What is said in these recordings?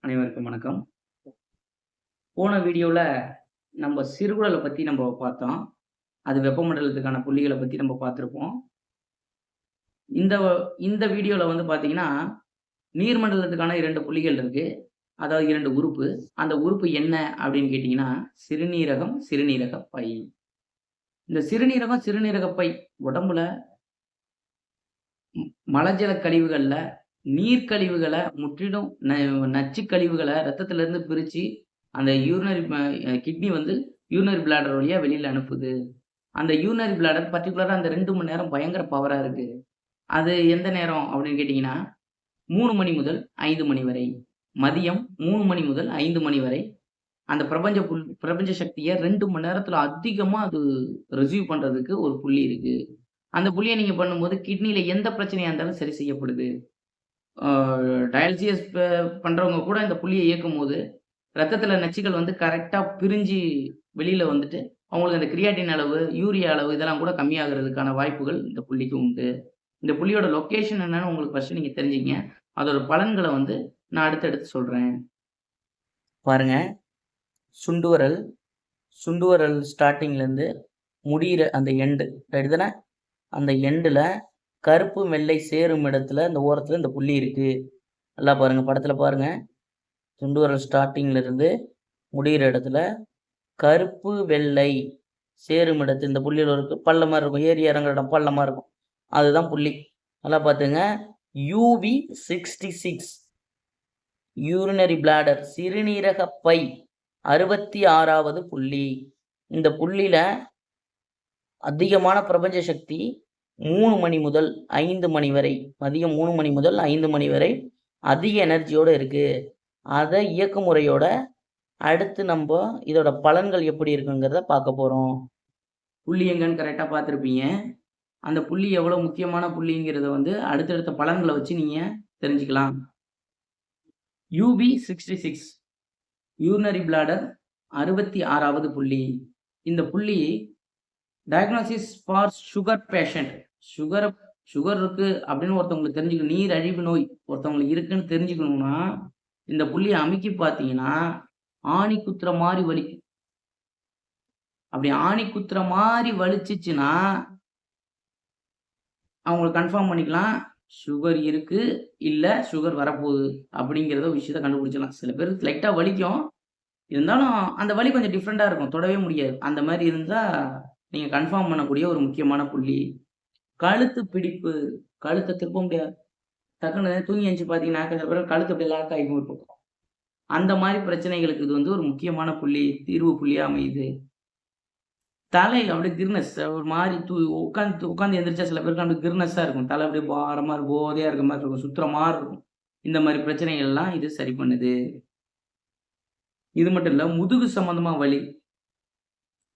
அனைவருக்கும் வணக்கம். போன வீடியோல நம்ம சிறுகுடல பத்தி நம்ம பார்த்தோம். அது வெப்பமண்டலத்துக்கான புள்ளிகள பத்தி நம்ம பார்த்திருப்போம். இந்த இந்த வீடியோல வந்து பார்த்தீங்கன்னா, நீர்மண்டலத்துக்கான 2 புள்ளிகள் இருக்கு. அதாவது 2 உறுப்பு. அந்த உறுப்பு என்ன அப்படின்னு கேட்டீங்கன்னா, சிறுநீரகம், சிறுநீரகப் பை. இந்த சிறுநீரகம், சிறுநீரகப் பை உடம்புல மலஜல கழிவுகள்ல நீர் கழிவுகள முற்றிலும் நச்சு கழிவுகள ரத்தத்திலிருந்து பிரிச்சு, அந்த யூரினரி கிட்னி வந்து யூரினரி பிளாடர் வழியா வெளியில அனுப்புது. அந்த யூரினரி பிளாடர் பர்ட்டிகுலரா அந்த 2 மணி நேரம் பயங்கர பவரா இருக்கு. அது எந்த நேரம் அப்படின்னு கேட்டீங்கன்னா, 3 மணி முதல் 5 மணி வரை. மதியம் 3 மணி முதல் 5 மணி வரை. அந்த பிரபஞ்ச சக்திய 2 மணி நேரத்துல அதிகமா அது ரிசீவ் பண்றதுக்கு ஒரு புள்ளி இருக்கு. அந்த புள்ளிய நீங்க பண்ணும்போது கிட்னில எந்த பிரச்சனையா இருந்தாலும் சரி செய்யப்படுது. ஆ டயாலிசிஸ் பண்றவங்க கூட இந்த புள்ளிய இயக்கும்போது, ரத்தத்தில நச்சுக்கள் வந்து கரெக்ட்டா பிரிஞ்சு வெளியில வந்துட்டு, அவங்களுக்கு அந்த கிரியாட்டின் அளவு, யூரியா அளவு இதெல்லாம் கூட கம்மியாகுறதுக்கான வாய்ப்புகள் இந்த புள்ளிக்கு உண்டு. இந்த புள்ளியோட லொகேஷன் என்னன்னு உங்களுக்கு ஃபர்ஸ்ட்டு நீங்க தெரிஞ்சுக்கங்க. அதோட பலன்கள வந்து நான் அடுத்து சொல்றேன். பாருங்க, சுண்டு விரல் சுண்டு விரல் ஸ்டார்ட்டிங்லேருந்து முடியிற அந்த எண்டு ரைட் தானே? அந்த எண்டுல கருப்பு, வெள்ளை சேரும் இடத்துல இந்த ஓரத்துல இந்த புள்ளி இருக்கு. நல்லா பாருங்க, படத்துல பாருங்க. சுண்டு விரல் ஸ்டார்ட்டிங்ல இருந்து முடியிற இடத்துல கருப்பு, வெள்ளை சேரும் இடத்தில் இந்த புள்ளியில இருக்கு பள்ளமா இருக்கும். ஏறி இறங்குற இடம் பள்ளமா இருக்கும். அதுதான் புள்ளி. நல்லா பார்த்துங்க. UV66 யூரினரி பிளாடர் சிறுநீரகப் பை 66வது புள்ளி. இந்த புள்ளியில அதிகமான பிரபஞ்ச சக்தி 3 மணி முதல் 5 மணி வரை, மதியம் 3 மணி முதல் 5 மணி வரை அதிக எனர்ஜியோட இருக்கு. அத இயக்குமுறையோட அடுத்து நம்ப இதோட பலன்கள் எப்படி இருக்குங்கிறத பார்க்க போறோம். புள்ளி எங்கன்னு கரெக்ட்டா பார்த்துருப்பீங்க. அந்த புள்ளி எவ்வளோ முக்கியமான புள்ளிங்கிறத வந்து அடுத்தடுத்த பலன்கள வச்சு நீங்க தெரிஞ்சுக்கலாம். UB66 யூரினரி பிளாடர் 66வது புள்ளி. இந்த புள்ளி diagnosis for sugar patient. Sugar sugar இருக்கு அப்படின்னு ஒருத்தவங்களுக்கு தெரிஞ்சுக்கணும். நீரிழிவு நோய் ஒருத்தவங்களுக்கு இருக்குன்னு தெரிஞ்சுக்கணும்னா, இந்த புள்ளிய அமுக்கி பார்த்தீங்கன்னா, ஆணி குத்துற மாரி வலிக்கும். அப்படி ஆணி குத்துற மாரி வலிச்சுச்சுன்னா, அவங்களுக்கு கன்ஃபார்ம் பண்ணிக்கலாம். சுகர் இருக்கு, இல்ல சுகர் வரப்போகுது அப்படிங்கிறத ஒரு விஷயத்த கண்டுபிடிச்சிடலாம். சில பேருக்கு லைட்டா வலிக்கும். இருந்தாலும் அந்த வலி கொஞ்சம் டிஃப்ரெண்ட்டா இருக்கும். தொடவே முடியாது. அந்த மாரி இருந்தா, நீங்க கன்ஃபார்ம் பண்ணக்கூடிய ஒரு முக்கியமான புள்ளி. கழுத்து பிடிப்பு. கழுத்த திருப்ப முடியாது. டக்குனு தூங்கி எந்திச்சு பார்த்தீங்கன்னா, சில பேர் கழுத்து அப்படியே லாக் ஆகி இருக்கும். அந்த மாரி பிரச்சனைகளுக்கு இது வந்து ஒரு முக்கியமான புள்ளி, தீர்வு புள்ளியா அமையுது. தலை அப்படியே கிர்னஸ் ஒரு மாரி உட்காந்து உட்காந்து எந்திரிச்சா சில பேருக்கு அப்படியே கிர்னஸா இருக்கும். தலை அப்படியே பாரமா இருக்கும், போதையா இருக்க மாரி இருக்கும், சுத்துற மாரி இருக்கும். இந்த மாரி பிரச்சனைகள்லாம் இது சரி பண்ணுது. இது மட்டும் இல்ல, முதுகு சம்மந்தமா வலி.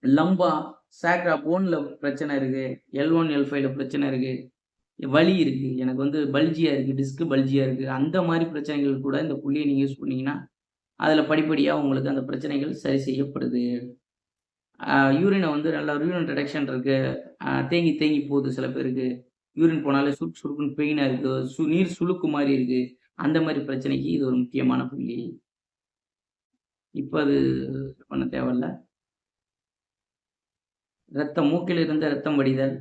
லம்பா, சாக்ரா போன்ல பிரச்சனை இருக்கு. L1, L5ல பிரச்சனை இருக்கு. வலி இருக்கு. எனக்கு வந்து பல்ஜியா இருக்கு. டிஸ்க் பல்ஜியா இருக்கு. அந்த மாரி பிரச்சனைகள் கூட இந்த புள்ளிய நீங்க யூஸ் பண்ணீங்கன்னா, அதுல படிப்படியா உங்களுக்கு அந்த பிரச்சனைகள் சரி செய்யப்படுது. யூரின வந்து நல்லா யூரின் ரிடக்ஷன் இருக்கு. தேங்கி தேங்கி போகுது சில பேருக்கு. யூரின் போனாலே சுருக்கு சுருக்குன்னு பெயினா இருக்கு. நீர் சுளுக்கு மாரி இருக்கு. அந்த மாரி பிரச்சனைக்கு இது ஒரு முக்கியமான புள்ளி. இப்ப அது பண்ண தேவையில்ல. மூக்கிலிருந்து ரத்தம் வடிதல்.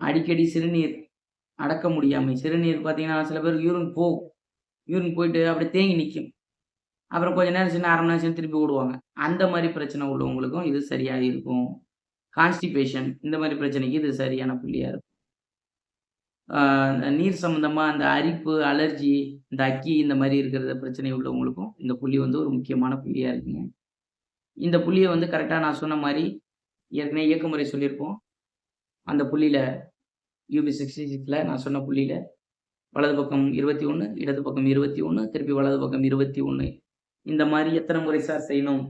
அடிக்கடி சிறுநீர் அடக்க முடியாமை. சிறுநீர் பார்த்தீங்கன்னா, சில பேருக்கு யூரின் போகும். யூரின் போயிட்டு அப்படியே தேங்கி நிக்கும். அப்புறம் கொஞ்ச நேரம் சின்ன 1/2 மணி நேரம் சென்று திருப்பி விடுவாங்க. அந்த மாரி பிரச்சனை உள்ளவங்களுக்கும் இது சரியா இருக்கும். கான்ஸ்டிபேஷன் இந்த மாரி பிரச்சனைக்கு இது சரியான புள்ளியா இருக்கும். நீர் சம்மந்தமா அந்த அரிப்பு, அலர்ஜி, இந்த அக்கி இந்த மாரி இருக்கிற பிரச்சனை உள்ளவங்களுக்கும் இந்த புள்ளி வந்து ஒரு முக்கியமான புள்ளியா இருக்குங்க. இந்த புள்ளிய வந்து கரெக்ட்டா நான் சொன்ன மாரி ஏற்கனவே இயக்கமுறை சொல்லியிருப்போம். அந்த புள்ளியில UB66ல நான் சொன்ன புள்ளியில வலது பக்கம் 21, இடது பக்கம் 21, திருப்பி வலது பக்கம் 21. இந்த மாரி எத்தன முறை சார் செய்யணும்?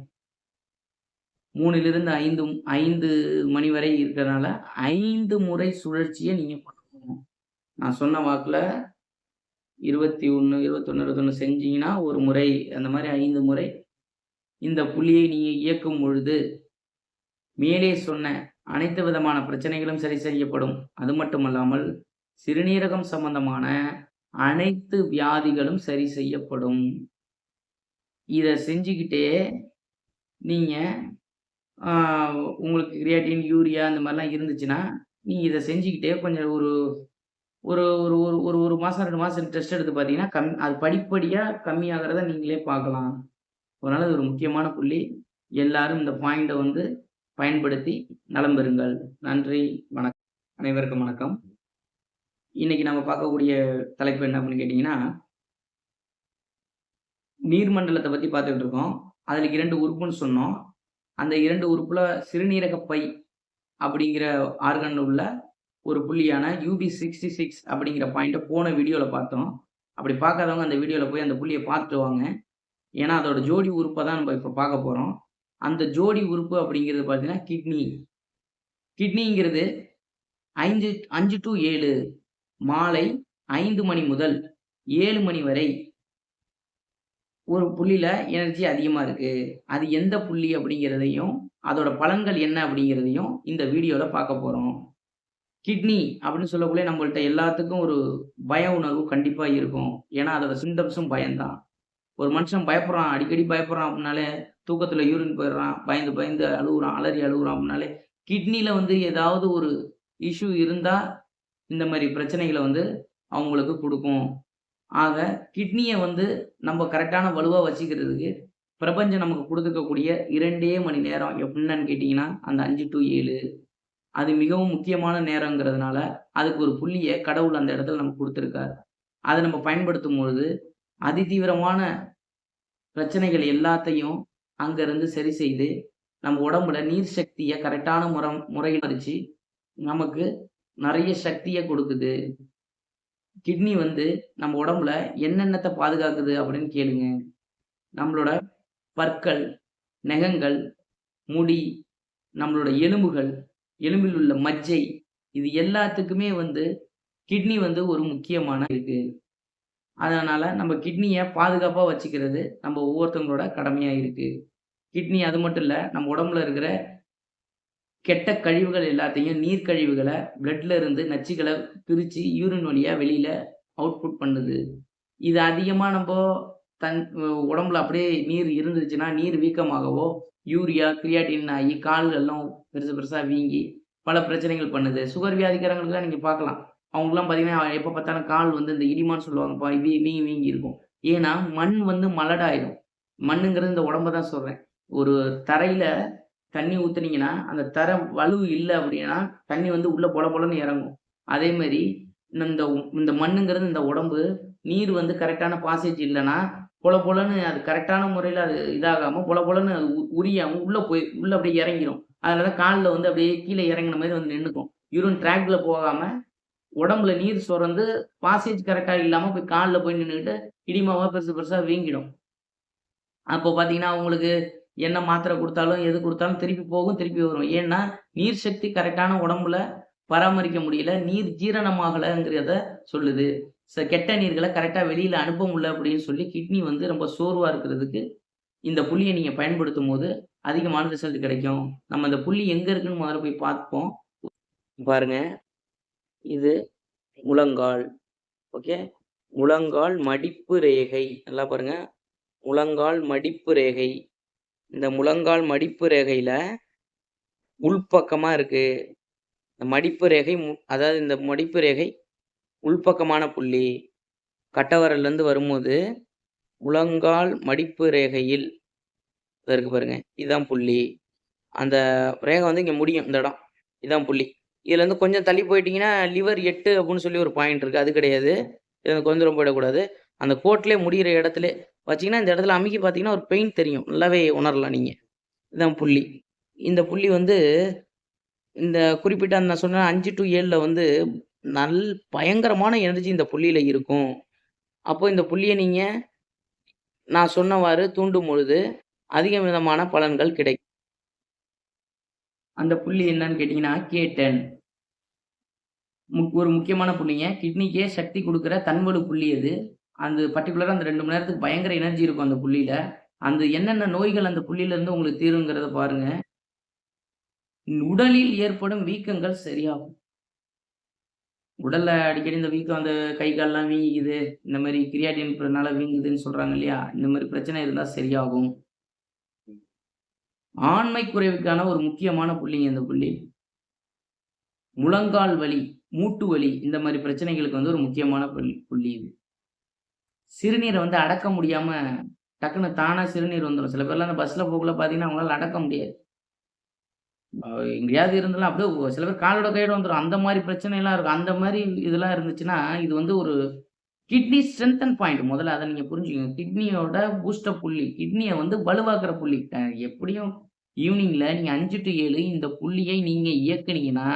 3லிருந்து 5 மணி வரை இருக்கிறனால 5 முறை சுழற்சிய நீங்க பண்ணணும். நான் சொன்ன வாக்குல 21, 21, 21 செஞ்சீங்கன்னா, ஒரு முறை அந்த மாரி 5 முறை இந்த புள்ளியை நீங்க இயக்கும் பொழுது, மேலே சொன்ன அனைத்து விதமான பிரச்சனைகளும் சரி செய்யப்படும். அது மட்டுமல்லாமல், சிறுநீரகம் சம்பந்தமான அனைத்து வியாதிகளும் சரி செய்யப்படும். இத செஞ்சுக்கிட்டே நீங்க ஆ உங்களுக்கு கிரியாட்டின், யூரியா இந்த மாரிலாம் இருந்துச்சுன்னா, நீங்க இத செஞ்சுக்கிட்டே கொஞ்சம் ஒரு ஒரு ஒரு ஒரு ஒரு 1 மாசம், 2 மாசம் டெஸ்ட் எடுத்து பார்த்தீங்கன்னா, அது படிப்படியா கம்மியாகுறத நீங்களே பார்க்கலாம். அதனால இது ஒரு முக்கியமான புள்ளி. எல்லாரும் இந்த பாயிண்ட்ட வந்து பயன்படுத்தி நலம் பெறுங்கள். நன்றி, வணக்கம். அனைவருக்கும் வணக்கம். இன்னைக்கு நம்ம பார்க்கக்கூடிய தலைப்பு என்ன அப்படின்னு கேட்டீங்கன்னா, நீர்மண்டலத்த பத்தி பார்த்துட்டு இருக்கோம். அதுல 2 உறுப்புன்னு சொன்னோம். அந்த 2 உறுப்புல சிறுநீரகப் பை அப்படிங்கிற ஆர்கன் உள்ள ஒரு புள்ளியான UB66 அப்படிங்கிற பாயிண்ட்ட போன வீடியோல பார்த்தோம். அப்படி பார்க்காதவங்க அந்த வீடியோல போய் அந்த புள்ளிய பார்த்துட்டு வாங்க. ஏன்னா, அதோட ஜோடி உறுப்ப தான் நம்ம இப்ப பார்க்க போறோம். அந்த ஜோடி உறுப்பு அப்படிங்கிறது பார்த்தீங்கன்னா, கிட்னி. கிட்னிங்கிறது 5 டூ 7 மாலை 5 மணி முதல் 7 மணி வரை ஒரு புள்ளியில எனர்ஜி அதிகமா இருக்கு. அது எந்த புள்ளி அப்படிங்கிறதையும், அதோட பலன்கள் என்ன அப்படிங்கிறதையும் இந்த வீடியோல பார்க்க போறோம். கிட்னி அப்படின்னு சொல்லக்குள்ளே நம்மள்ட்ட எல்லாத்துக்கும் ஒரு பய உணர்வு கண்டிப்பா இருக்கும். ஏன்னா, அதோட சிம்ப்டம்ஸும் பயம்தான். ஒரு மனுஷன் பயப்படுறான், அடிக்கடி பயப்படுறான் அப்படின்னாலே, தூக்கத்துல யூரின் போயிடுறான், பயந்து பயந்து அழுவுறான், அலறி அழுவுறான் அப்படின்னாலே, கிட்னில வந்து ஏதாவது ஒரு இஷ்யூ இருந்தா, இந்த மாரி பிரச்சனைகள வந்து அவங்களுக்கு குடுக்கும். ஆக, கிட்னிய வந்து நம்ம கரெக்ட்டான வலுவா வச்சுக்கிறதுக்கு, பிரபஞ்சம் நமக்கு குடுத்துருக்கக்கூடிய 2டே மணி நேரம் என்னன்னு கேட்டீங்கன்னா, அந்த 5 டூ 7 அது மிகவும் முக்கியமான நேரங்கிறதுனால, அதுக்கு ஒரு புள்ளிய கடவுள் அந்த இடத்துல நமக்கு குடுத்திருக்காரு. அத நம்ம பயன்படுத்தும்பொழுது, அதிதீவிரமான பிரச்சனைகள் எல்லாத்தையும் அங்கருந்து சரி செய்து, நம்ம உடம்புல நீர் சக்திய கரெக்ட்டான முறையில வச்சு, நமக்கு நெறைய சக்திய குடுக்குது. கிட்னி வந்து நம்ம உடம்புல என்னென்னத்த பாதுகாக்குது அப்படின்னு கேளுங்க. நம்மளோட பற்கள், நெகங்கள், முடி, நம்மளோட எலும்புகள், எலும்பில் உள்ள மஜ்ஜை இது எல்லாத்துக்குமே வந்து கிட்னி வந்து ஒரு முக்கியமான இருக்கு. அதனால நம்ம கிட்னிய பாதுகாப்பா வச்சுக்கிறது நம்ம ஒவ்வொருத்தவங்களோட கடமையா இருக்கு. கிட்னி அது மட்டும் இல்ல, நம்ம உடம்புல இருக்கிற கெட்ட கழிவுகள் எல்லாத்தையும் நீர் கழிவுகள பிளட்ல இருந்து நச்சுக்கள பிரிச்சு யூரின் வழியா வெளியில அவுட்புட் பண்ணுது. இது அதிகமா நம்போ தன் உடம்புல அப்படியே நீர் இருந்துச்சுன்னா, நீர் வீக்கமாகவோ, யூரியா, கிரியாட்டின் ஆகி கால்கள்லாம் பெருசு பெருசா வீங்கி பல பிரச்சனைகள் பண்ணுது. சுகர் வியாதிக்காரங்களுக்குலாம் நீங்க பார்க்கலாம். அவங்களுக்குலாம் பார்த்தீங்கன்னா, எப்ப பார்த்தாலும் கால் வந்து இந்த இடிமான்னு சொல்லுவாங்கப்பா, வீங்கி வீங்கி இருக்கும். ஏன்னா, மண் வந்து மலடாயிடும். மண்ணுங்கிறது இந்த உடம்ப தான் சொல்றேன். ஒரு தரையில தண்ணி ஊத்துனீங்கன்னா, அந்த தரை வலு இல்ல அப்படின்னா, தண்ணி வந்து உள்ள பொல பொலன்னு இறங்கும். அதே மாரி இந்த இந்த மண்ணுங்கிறது இந்த உடம்பு, நீர் வந்து கரெக்ட்டான பாசேஜ் இல்லன்னா, பொல பொலன்னு அது கரெக்ட்டான முறையில அது இதாகாம பொல பொலன்னு அது உரியாம உள்ள அப்படியே இறங்கிரும். அதனால தான் கால்ல வந்து அப்படியே கீழ இறங்குன மாரி வந்து நின்னுக்கும். யூரின் ட்ராக்ல போகாம, உடம்புல நீர் சுரந்து பாசேஜ் கரெக்ட்டா இல்லாம போய் கால்ல போய் நின்னுகிட்டு, இடிமாவா பெருசு பெருசா வீங்கிடும். அப்போ பார்த்தீங்கன்னா, உங்களுக்கு என்ன மாத்திரை குடுத்தாலும், எது குடுத்தாலும் திருப்பி போகும், திருப்பி வரும். ஏன்னா, நீர் சக்தி கரெக்ட்டான உடம்புல பராமரிக்க முடியல. நீர் ஜீரணமாகலங்கிறத சொல்லுது. கெட்ட நீர்கள கரெக்ட்டா வெளியில அனுப்ப முடியல அப்படின்னு சொல்லி கிட்னி வந்து ரொம்ப சோர்வா இருக்கிறதுக்கு, இந்த புள்ளிய நீங்க பயன்படுத்தும்போது அதிகமான ரிசல்ட் கிடைக்கும். நம்ம இந்த புள்ளி எங்க இருக்குன்னு முதல்ல போய் பார்ப்போம். பாருங்க, இது முழங்கால். ஓகே. முழங்கால் மடிப்பு ரேகை. நல்லா பாருங்க. முழங்கால் மடிப்பு ரேகை. இந்த முழங்கால் மடிப்பு ரேகையில உள்பக்கமா இருக்கு. இந்த மடிப்பு ரேகை அதாவது இந்த மடிப்பு ரேகை உள்பக்கமான புள்ளி. கட்டவிரல்லேருந்து வரும்போது, முழங்கால் மடிப்பு ரேகையில் இருக்கு பாருங்க. இதான் புள்ளி. அந்த ரேகை வந்து இங்க முடியும் இந்த இடம். இதான் புள்ளி. இதுலேருந்து கொஞ்சம் தள்ளி போயிட்டீங்கன்னா, லிவர் 8 அப்படின்னு சொல்லி ஒரு பாயிண்ட் இருக்கு. அது கிடையாது. இதுல கொஞ்சம் தூரம் போயிடக்கூடாது. அந்த கோட்டிலே முடியிற இடத்திலே வச்சீங்கன்னா, இந்த இடத்துல அமுக்கி பார்த்தீங்கன்னா, ஒரு பெயின் தெரியும். நல்லாவே உணரலாம் நீங்க. இதான் புள்ளி. இந்த புள்ளி வந்து இந்த குறிப்பிட்ட நான் சொன்ன 5 டூ 7ல வந்து பயங்கரமான எனர்ஜி இந்த புள்ளியில இருக்கும். அப்போ இந்த புள்ளிய நீங்க நான் சொன்னவாறு தூண்டும் பொழுது, அதிக விதமான பலன்கள் கிடைக்கும். அந்த புள்ளி என்னன்னு கேட்டீங்கன்னா, K10. ஒரு முக்கியமான புள்ளிங்க. கிட்னிக்கே சக்தி குடுக்குற தன்வலு புள்ளி அது. அந்த பர்ட்டிகுலரா அந்த 2 மணி நேரத்துக்கு பயங்கர எனர்ஜி இருக்கும் அந்த புள்ளியில. அந்த என்னென்ன நோய்கள் அந்த புள்ளியில இருந்து உங்களுக்கு தீருங்கிறத பாருங்க. உடலில் ஏற்படும் வீக்கங்கள் சரியாகும். உடல்ல அடிக்கடி இந்த வீக்கம் அந்த கை கால்லாம் வீங்கிக்குது. இந்த மாரி கிரியாட்டின் இருக்கிறதுனால வீங்குதுன்னு சொல்றாங்க இல்லையா? இந்த மாரி பிரச்சனை இருந்தா சரியாகும். ஆண்மை குறைவுக்கான ஒரு முக்கியமான புள்ளிங்க இந்த புள்ளி. முழங்கால் வலி, மூட்டு வலி இந்த மாரி பிரச்சனைகளுக்கு வந்து ஒரு முக்கியமான புள்ளி இது. சிறுநீர வந்து அடக்க முடியாம டக்குனு தானா சிறுநீர் வந்துரும். சில பேர்லாம் அந்த பஸ்ல போகக்குள்ள பார்த்தீங்கன்னா, அவங்களால அடக்க முடியாது. அ எங்கேயாவது இருந்தாலும் அப்படியே சில பேர் காலோட கையோட வந்துரும். அந்த மாரி பிரச்சனைலாம் இருக்கும். அந்த மாரி இதெல்லாம் இருந்துச்சுன்னா, இது வந்து ஒரு கிட்னி ஸ்ட்ரெங்தன் பாயிண்ட். முதல்ல அத நீங்க புரிஞ்சுக்கங்க. கிட்னியோட பூஸ்டப் புள்ளி. கிட்னிய வந்து வலுவாக்குற புள்ளி. எப்படியும் ஈவ்னிங்ல நீங்க 5 டூ 7 இந்த புள்ளியை நீங்க இயக்குனீங்கன்னா,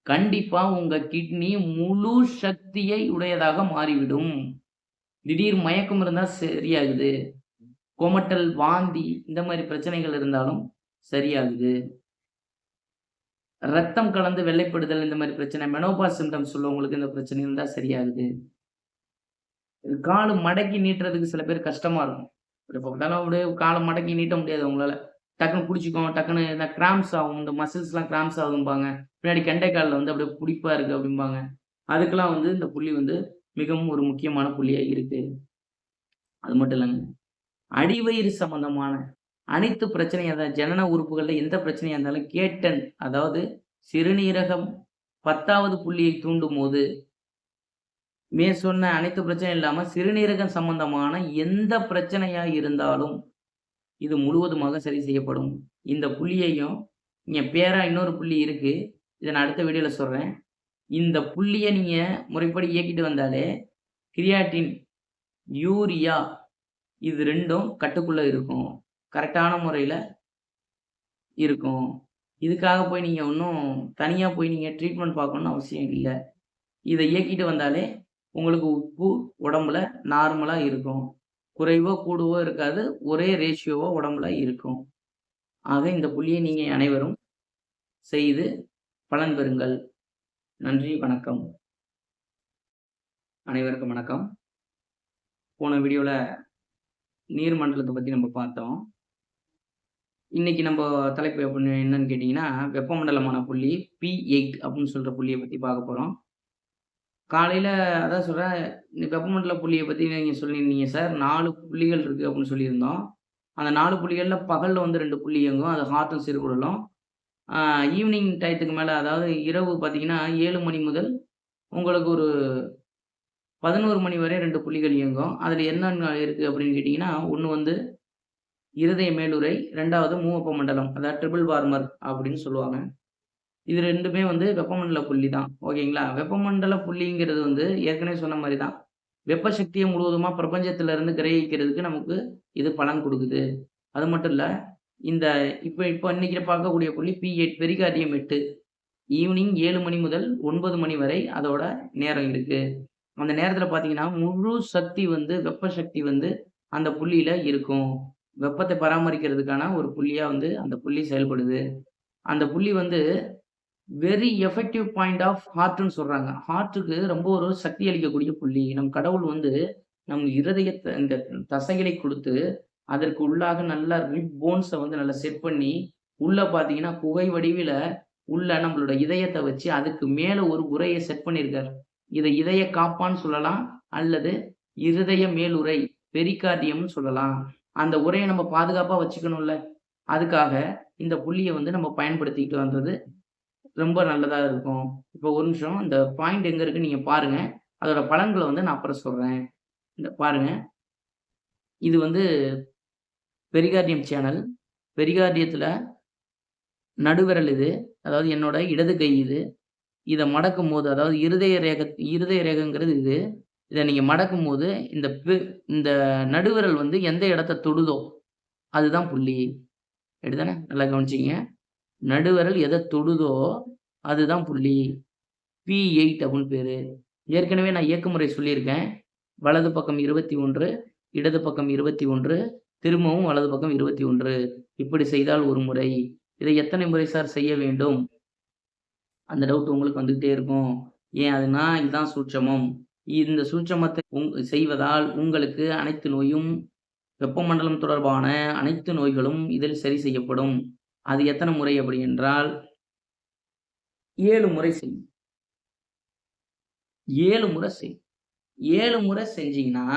கண்டிப்பா உங்க கிட்னி முழு சக்தியை உடையதாக மாறிவிடும். திடீர் மயக்கம் இருந்தா சரியாகுது. குமட்டல், வாந்தி இந்த மாரி பிரச்சனைகள் இருந்தாலும் சரியாகுது. ரத்தம் கலந்து வெள்ளைப்படுதல் இந்த மாரி பிரச்சனை, மெனோபாஸ் சிம்ப்டம்ஸ் உள்ளவங்களுக்கு இந்த பிரச்சனை இருந்தா சரியாகுது. காலு மடக்கி நீட்டுறதுக்கு சில பேர் கஷ்டமா இருக்கும். எப்ப பார்த்தாலும் அப்படியே கால மடக்கி நீட்ட முடியாது அவங்களால. டக்குனு புடிச்சுக்கும், டக்குனு இந்த கிராம்ப்ஸ் ஆகும். இந்த மசில்ஸ்லாம் கிராம்ப்ஸ் ஆகும்பாங்க. பின்னாடி கெண்டை கால்ல வந்து அப்படியே புடிப்பா இருக்கு அப்படிம்பாங்க. அதுக்கெல்லாம் வந்து இந்த புள்ளி வந்து மிகவும் ஒரு முக்கியமான புள்ளியா இருக்கு. அது மட்டும் இல்லங்க. அடிவயிறு சம்மந்தமான அனைத்து பிரச்சனையா ஜனன உறுப்புகள்ல எந்த பிரச்சனையா இருந்தாலும் கேட்டன் அதாவது சிறுநீரகம் 10வது புள்ளியை தூண்டும்போது, சொன்ன அனைத்து பிரச்சனையும் இல்லாம சிறுநீரகம் சம்பந்தமான எந்த பிரச்சனையா இருந்தாலும், இது முழுவதுமாக சரி செய்யப்படும். இந்த புள்ளியையும் இங்க பேரா இன்னொரு புள்ளி இருக்கு. இத நான் அடுத்த வீடியோல சொல்றேன். இந்த புள்ளிய நீங்க முறைப்படி இயக்கிட்டு வந்தாலே, கிரியாட்டின், யூரியா இது 2ம் கட்டுக்குள்ள இருக்கும். கரெக்ட்டான முறையில இருக்கும். இதுக்காக போய் நீங்க ஒண்ணும் தனியா போய் நீங்க ட்ரீட்மெண்ட் பார்க்கணும்னு அவசியம் இல்ல. இத இயக்கிட்டு வந்தாலே, உங்களுக்கு உப்பு உடம்புல நார்மலா இருக்கும். குறைவோ, கூடவோ இருக்காது. ஒரே ரேஷியோவா உடம்புல இருக்கும். ஆக இந்த புள்ளியை நீங்க அனைவரும் செய்து பலன் பெறுங்கள். நன்றி, வணக்கம். அனைவருக்கும் வணக்கம். போன வீடியோல நீர் மண்டலத்த பத்தி நம்ம பார்த்தோம். இன்னைக்கு நம்ம தலைப்பு என்னன்னு கேட்டீங்கன்னா, வெப்பமண்டலமான புள்ளி P8 அப்படின்னு சொல்ற புள்ளிய பத்தி பார்க்க போறோம். காலையில அதான் சொல்றேன், இந்த வெப்பமண்டல புள்ளிய பத்தி நீங்க சொல்லியிருந்தீங்க சார். 4 புள்ளிகள் இருக்கு அப்படின்னு சொல்லியிருந்தோம். அந்த 4 புள்ளிகள்ல பகல்ல வந்து 2 புள்ளி இயங்கும். அது ஹார்ட்டும் சிறுகுடலும். ஆ ஈவினிங் டயத்துக்கு மேல அதாவது இரவு பார்த்தீங்கன்னா, 7 மணி முதல் உங்களுக்கு ஒரு 11 மணி வரை 2 புள்ளிகள் இயங்கும். அதுல என்னென்ன இருக்கு அப்படின்னு கேட்டீங்கன்னா, ஒண்ணு வந்து இருதய மேலுறை, 2வது மூவப்ப மண்டலம். அதாவது ட்ரிபிள் வார்மர் அப்படின்னு சொல்லுவாங்க. இது 2மே வந்து வெப்பமண்டல புள்ளி தான். ஓகேங்களா? வெப்பமண்டல புள்ளிங்கிறது வந்து ஏற்கனவே சொன்ன மாரி தான். வெப்ப சக்திய முழுவதுமா பிரபஞ்சத்தில இருந்து கிரகிக்கிறதுக்கு நமக்கு இது பலன் குடுக்குது. அது மட்டும் இல்ல, இந்த இப்ப இப்ப இன்னைக்கு பார்க்கக்கூடிய புள்ளி P8 பெரிகார்டியம் 8. ஈவினிங் 7 மணி முதல் 9 மணி வரை அதோட நேரம் இருக்கு. அந்த நேரத்தில பார்த்தீங்கன்னா, முழு சக்தி வந்து வெப்ப சக்தி வந்து அந்த புள்ளியில இருக்கும். வெப்பத்த பராமரிக்கிறதுக்கான ஒரு புள்ளியா வந்து அந்த புள்ளி செயல்படுது. அந்த புள்ளி வந்து வெரி எஃபெக்டிவ் பாயிண்ட் ஆஃப் ஹார்ட்ன்னு சொல்றாங்க. ஹார்ட்க்கு ரொம்ப ஒரு சக்தி அளிக்கக்கூடிய புள்ளி. நம் கடவுள் வந்து நம் இருதயத்த இந்த தசைகளை குடுத்து, அதற்கு உள்ளாக நல்லா ரிப் போன்ஸ வந்து நல்லா செட் பண்ணி, உள்ள பார்த்தீங்கன்னா, குகை வடிவில உள்ள நம்மளோட இதயத்த வச்சு, அதுக்கு மேல ஒரு உறைய செட் பண்ணியிருக்காரு. இத இதய காப்பான்னு சொல்லலாம். அல்லது இருதய மேலுறை பெரிகார்டியம்னு சொல்லலாம். அந்த உறைய நம்ம பாதுகாப்பா வச்சுக்கணும்ல. அதுக்காக இந்த புள்ளிய வந்து நம்ம பயன்படுத்திக்கிட்டு வந்தது ரொம்ப நல்லதா இருக்கும். இப்போ ஒரு நிமிஷம் இந்த பாயிண்ட் எங்க இருக்குன்னு நீங்க பாருங்க. அதோட பலன்கள வந்து நான் அப்புறம் சொல்றேன். இந்த பாருங்க. இது வந்து பெரிகார்டியம் சேனல். பெரிகார்டியத்தில நடுவிரல் இது. அதாவது என்னோட இடது கை இது. இத மடக்கும்போது அதாவது இருதய ரேகைங்கிறது இது. இத நீங்க மடக்கும்போது இந்த நடுவிரல் வந்து எந்த இடத்த தொடுதோ, அதுதான் புள்ளி. அப்படிதானே? நல்லா கவனிச்சுக்கங்க. நடுவிரல் எத தொடுதோ, அதுதான் புள்ளி. P8 அப்படின்னு பேரு. ஏற்கனவே நான் இயக்கமுறை சொல்லியிருக்கேன். வலது பக்கம் 21, இடது பக்கம் 21, திரும்பவும் வலது பக்கம் 21. இப்படி செய்தால் ஒரு முறை. இதை எத்தனை முறை சார் செய்ய வேண்டும்? அந்த டவுட் உங்களுக்கு வந்துகிட்டே இருக்கும். ஏன் அதுனா, இதுதான் சூட்சமம். இந்த சூட்சமத்தை செய்வதால் உங்களுக்கு அனைத்து நோயும், வெப்பமண்டலம் தொடர்பான அனைத்து நோய்களும் இதில் சரி செய்யப்படும். அது எத்தனை முறை அப்படி என்றால், 7 முறை செய்யும். 7 முறை செய்யணும். 7 முறை செஞ்சீங்கன்னா,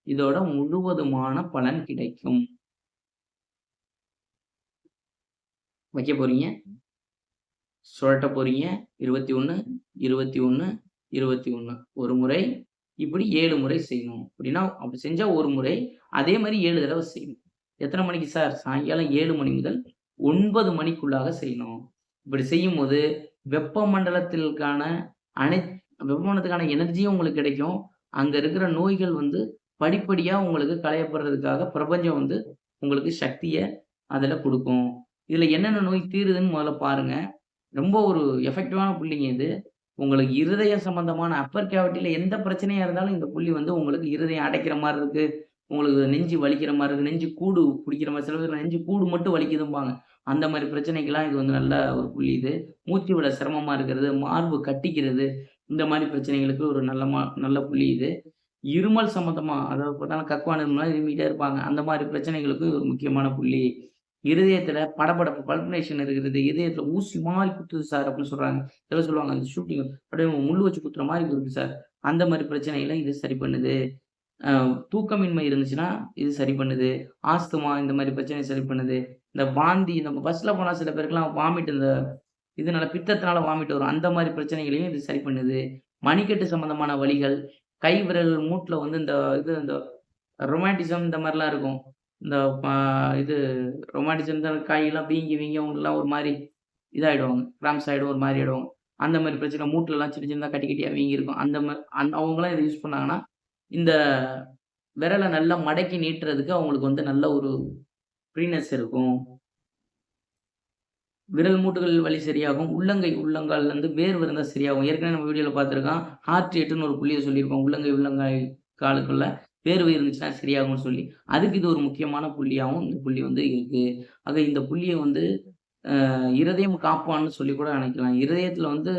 இதோட முழுவதுமான பலன் கிடைக்கும். வைக்க போறீங்க, சுழட்ட போறீங்க. 21, 21, 21 ஒரு முறை. இப்படி 7 முறை செய்யணும். அப்படின்னா, அப்படி செஞ்சா ஒரு முறை. அதே மாரி 7 தடவ செய்யணும். எத்தன மணிக்கு சார்? சாயங்காலம் 7 மணி முதல் 9 மணிக்குள்ளாக செய்யணும். இப்படி செய்யும்போது, வெப்பமண்டலத்திற்கான அனைத் வெப்பமண்டலத்துக்கான எனர்ஜியும் உங்களுக்கு கிடைக்கும். அங்க இருக்கிற நோய்கள் வந்து படிப்படியா உங்களுக்கு களையப்படுறதுக்காக பிரபஞ்சம் வந்து உங்களுக்கு சக்திய அதுல குடுக்கும். இதுல என்னென்ன நோய் தீருதுன்னு முதல்ல பாருங்க. ரொம்ப ஒரு எஃபெக்டிவான புள்ளிங்க இது. உங்களுக்கு இருதய சம்பந்தமான அப்பர் கேவிட்டில எந்த பிரச்சனையா இருந்தாலும் இந்த புள்ளி வந்து உங்களுக்கு இருதயம் அடைக்கிற மாரி இருக்கு. உங்களுக்கு நெஞ்சு வலிக்கிற மாரி இருக்கு. நெஞ்சு கூடு புடிக்கிற மாரி சில பேர் நெஞ்சு கூடு மட்டும் வலிக்குதும்பாங்க. அந்த மாரி பிரச்சனைக்கெல்லாம் இது வந்து நல்ல ஒரு புள்ளி இது. மூச்சு விட சிரமமா இருக்கிறது, மார்பு கட்டிக்கிறது, இந்த மாரி பிரச்சனைகளுக்கு ஒரு நல்ல புள்ளி இது. இருமல் சம்மந்தமா அதாவது பார்த்தா கக்குவான் இருமல்னா இருமிட்டே இருப்பாங்க. அந்த மாரி பிரச்சனைகளுக்கு ஒரு முக்கியமான புள்ளி. இருதயத்தில படபடப்பு பல்பினேஷன் இருக்கிறது. இதயத்தில ஊசி மாரி குத்துது சார் அப்படின்னு சொல்றாங்க. சிலர் சொல்லுவாங்க அந்த ஷூட்டிங் அப்படியே முள்ளு வச்சு குத்துற மாரி குத்துது சார். அந்த மாரி பிரச்சனைகள இது சரி பண்ணுது. அ தூக்கமின்மை இருந்துச்சுன்னா, இது சரி பண்ணுது. ஆஸ்துமா இந்த மாரி பிரச்சனைய சரி பண்ணுது. இந்த வாந்தி நம்ம பஸ்ல போனா சில பேருக்குலாம் வாமிட் இந்த இதனால பித்தத்தினால வாமிட் வரும். அந்த மாரி பிரச்சனைகளையும் இது சரி பண்ணுது. மணிக்கட்டு சம்மந்தமான வலிகள், கை விரல் மூட்டுல வந்து இந்த ரொமான்டிசம் இந்த மாரிலாம் இருக்கும். இந்த ப இது ரொமான்டிசம் இந்த கையெல்லாம் வீங்கி வீங்கி அவங்களுக்குலாம் ஒரு மாரி இதாயிடுவாங்க. கிராம்ப்ஸ் ஆயிடும், ஒரு மாரி ஆயிடும். அந்த மாரி பிரச்சனை மூட்டுலலாம் சின்ன சின்னதா கட்டி கட்டியா வீங்கியிருக்கும். அவங்கலாம் இத யூஸ் பண்ணாங்கன்னா, இந்த விரல நல்லா மடக்கி நீட்டுறதுக்கு அவங்களுக்கு வந்து நல்ல ஒரு ஃப்ரீனஸ் இருக்கும். விரல் மூட்டுகள் வலி சரியாகும். உள்ளங்கால்ல வேர்வை இருந்தா சரியாகும். ஏற்கனவே நம்ம வீடியோல பார்த்துருக்கோம். ஹார்ட் ரேட்டுன்னு ஒரு புள்ளிய சொல்லியிருப்போம். உள்ளங்காய் காலுக்குள்ள வேர்வை இருந்துச்சுன்னா சரியாகும்னு சொல்லி. அதுக்கு இது ஒரு முக்கியமான புள்ளியாவும் இந்த புள்ளி வந்து இருக்கு. ஆக இந்த புள்ளிய வந்து இருதயம் காப்பான்னு சொல்லி கூட நினைக்கலாம். இருதயத்தில வந்து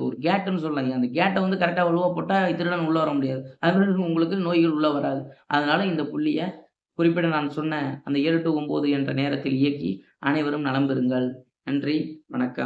ஒரு கேட்ன்னு சொல்லலாம். அந்த கேட்ட வந்து கரெக்ட்டா வலுவா போட்டா திருடன் உள்ள வர முடியாது. அதுமாரி உங்களுக்கு நோய்கள் உள்ள வராது. அதனால இந்த புள்ளிய குறிப்பிட்ட நான் சொன்ன அந்த 7 டூ 9 என்ற நேரத்தில் இயக்கி அனைவரும் நலம் பெறுங்கள். நன்றி, வணக்கம்.